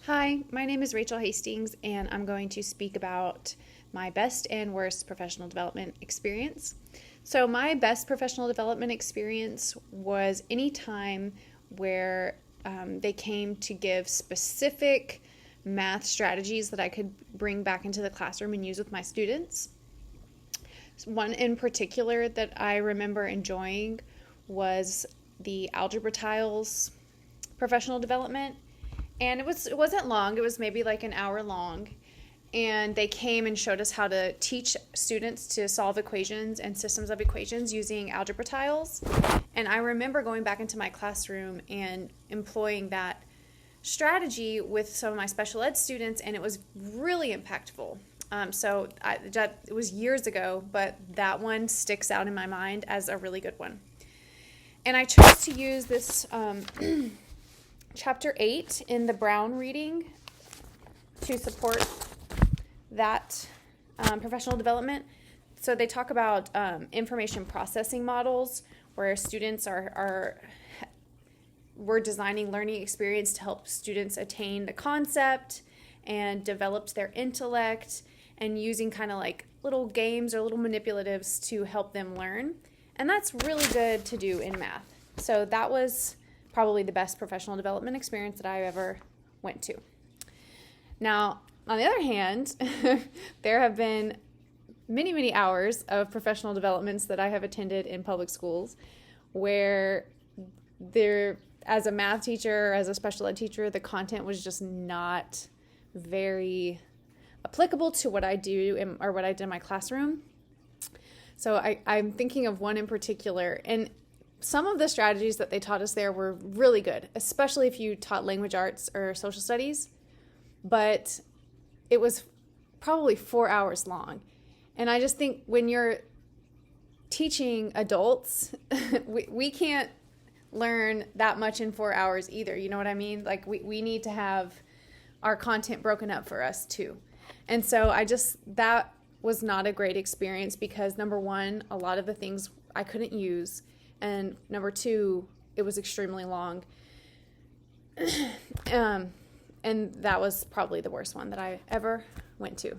Hi, my name is Rachel Hastings, and I'm going to speak about my best and worst professional development experience. So, my best professional development experience was any time where they came to give specific math strategies that I could bring back into the classroom and use with my students. One in particular that I remember enjoying was the algebra tiles professional development, and it wasn't long. It was maybe like an hour long, and they came and showed us how to teach students to solve equations and systems of equations using algebra tiles. And I remember going back into my classroom and employing that strategy with some of my special ed students, and it was really impactful. It was years ago, but that one sticks out in my mind as a really good one. And I chose to use this Chapter 8 in the Brown reading to support that professional development. So they talk about information processing models where students we're designing learning experience to help students attain the concept and develop their intellect, and using kind of like little games or little manipulatives to help them learn. And that's really good to do in math. So that was probably the best professional development experience that I ever went to. Now, on the other hand, there have been many, many hours of professional developments that I have attended in public schools where as a math teacher, as a special ed teacher, the content was just not very applicable to what I do or what I did in my classroom. So I'm thinking of one in particular, and some of the strategies that they taught us there were really good, especially if you taught language arts or social studies, but it was probably 4 hours long. And I just think when you're teaching adults, we can't learn that much in 4 hours either. You know what I mean? Like we need to have our content broken up for us too. And so that was not a great experience because, number one, a lot of the things I couldn't use. And number two, it was extremely long. And that was probably the worst one that I ever went to.